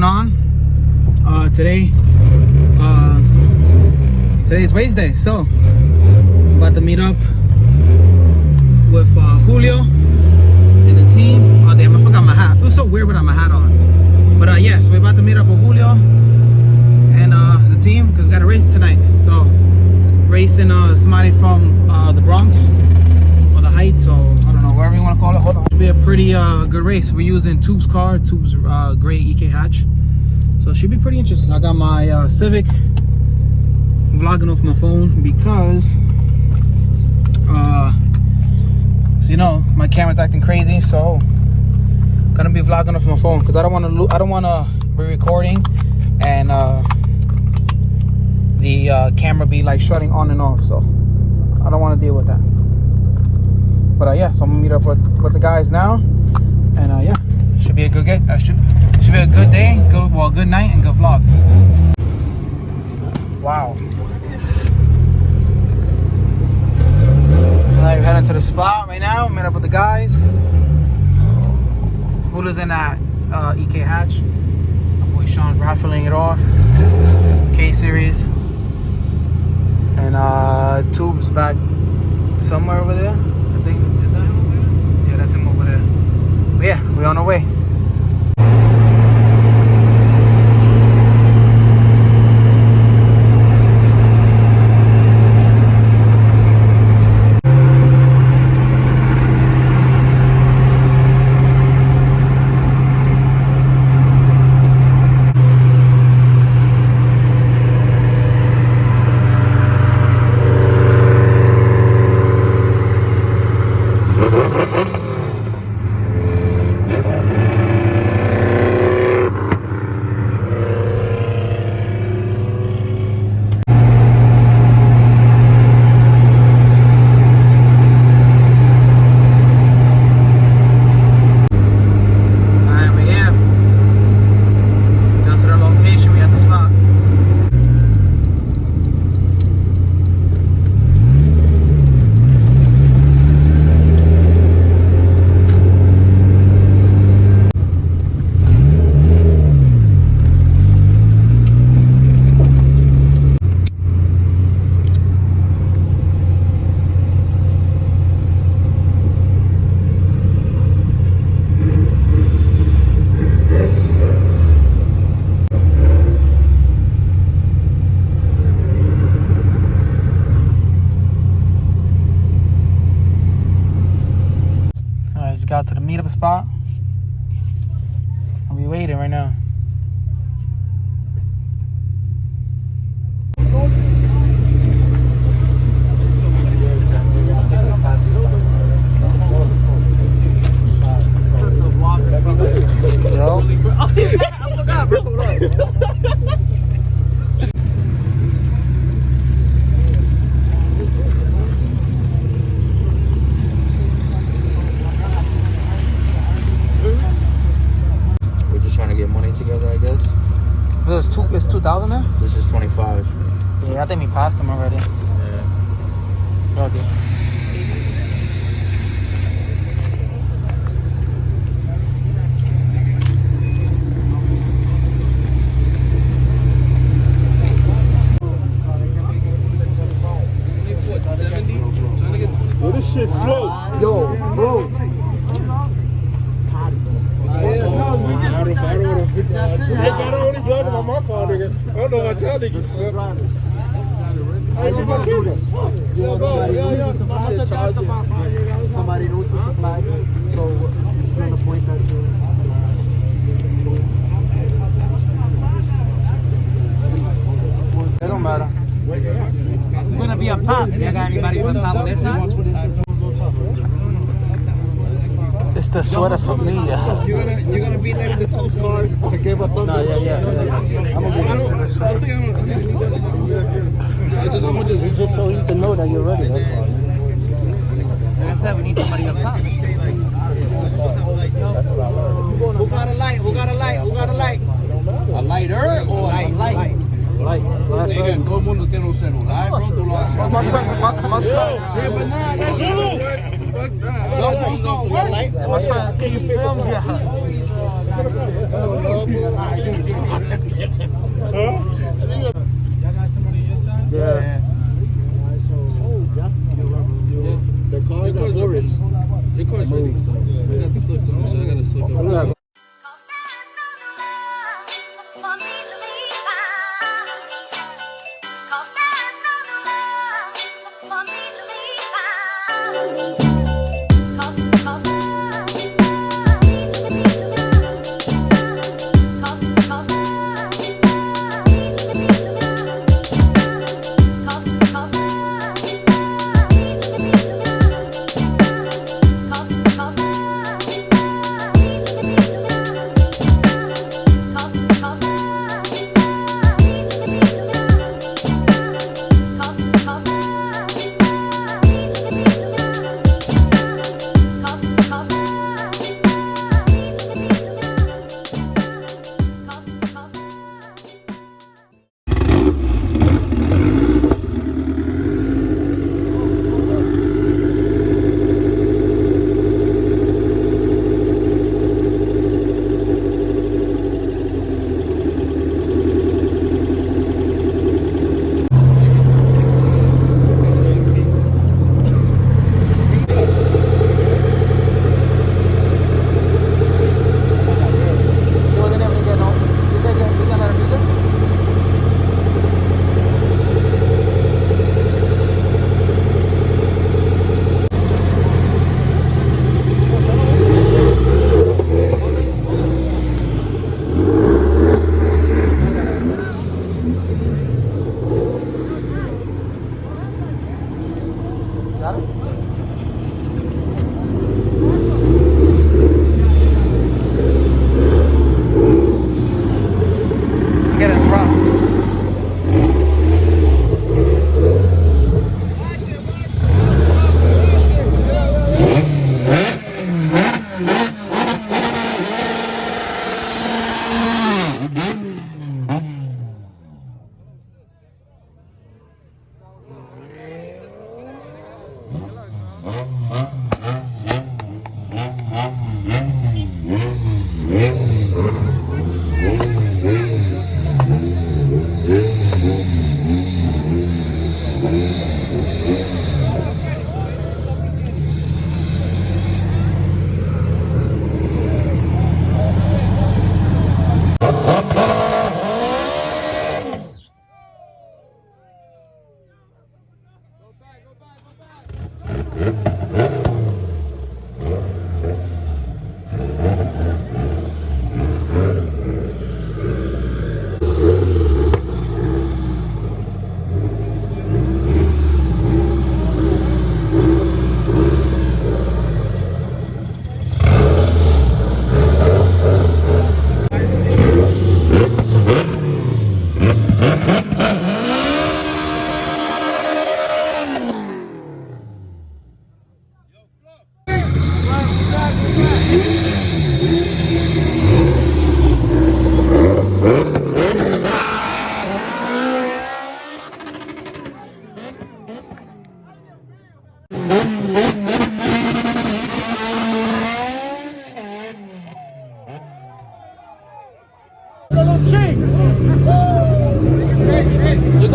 going on? Today's race day, so I'm about to meet up with Julio and the team. Oh damn, I forgot my hat. I feel so weird without my hat on. But yeah, so we're about to meet up with Julio and the team because we got a race tonight. So racing somebody from the Bronx or the Heights, or I don't know, wherever you want to call it. Hold on. It'll be a pretty good race. We're using Tube's car, Tube's gray EK hatch. So it should be pretty interesting. I got my CIVIC vlogging off my phone because so you know my camera's acting crazy, so gonna be vlogging off my phone because I don't want to be recording and the camera be like shutting on and off, so I don't want to deal with that. But yeah, so I'm gonna meet up with the guys now, and yeah, should be a good day. Should be a good day, good night, and good vlog. Wow. Alright, we're heading to the spot right now. Met up with the guys. Julio's in that EK hatch. My boy Sean's raffling it off. K series. And Tube's back somewhere over there. I think, is that him over there? Yeah, that's him over there. But yeah, we're on our way. Got to the meetup spot. I'll be waiting right now. Yo. I forgot, bro. Together, I guess. It's 2,000 there? This is 25. Yeah, I think we passed them already. Yeah. Okay. Yo, this shit's slow. Yo, bro. I only vlogging on my phone, nigga. I don't know about y'all niggas. I ain't my camera. Somebody knows to supply, so it's going to point at you. It don't matter. I'm going to be up top. You got anybody on top of this side? It's the sweater from me. You're gonna be next to two cars to give a thumbs up. Yeah. I'm gonna be just so he can know that you're ready. That's why. Like I said, we need somebody up top. Who got a light? Who got a light? Who got a light? A lighter or a light? Light. Nigga, todo el mundo tiene un celular, bro. Tú lo haces. My son. Yeah, but nah, that's you. Cell phones don't work. My son, can you film? Yeah. Yeah. The cars are Boris. Your car's ready, so I got the slicks on, so I got to slick up. Get in front.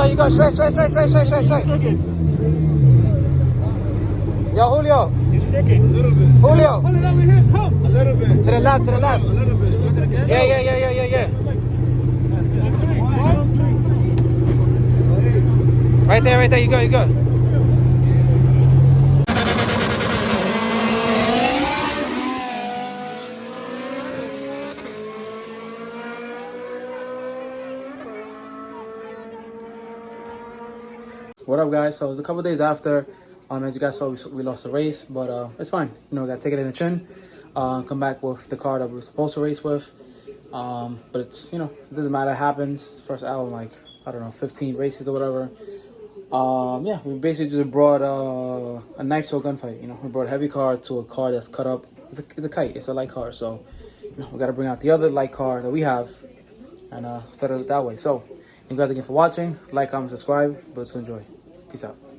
You go, straight. Yo, Julio. It's crooked a little bit. Julio. Pull it over here, come. A little bit. To the left. A little bit. Yeah. Right there. You go. What up, guys? So it was a couple days after. As you guys saw, we lost the race, but it's fine. You know, we got to take it in the chin. Come back with the car that we were supposed to race with. But it's, you know, it doesn't matter. It happens. First out in like, I don't know, 15 races or whatever. Yeah, we basically just brought a knife to a gunfight. You know, we brought a heavy car to a car that's cut up. It's a kite. It's a light car. So, you know, we got to bring out the other light car that we have and settle it that way. So, thank you guys again for watching. Like, comment, subscribe. But to enjoy. Peace out.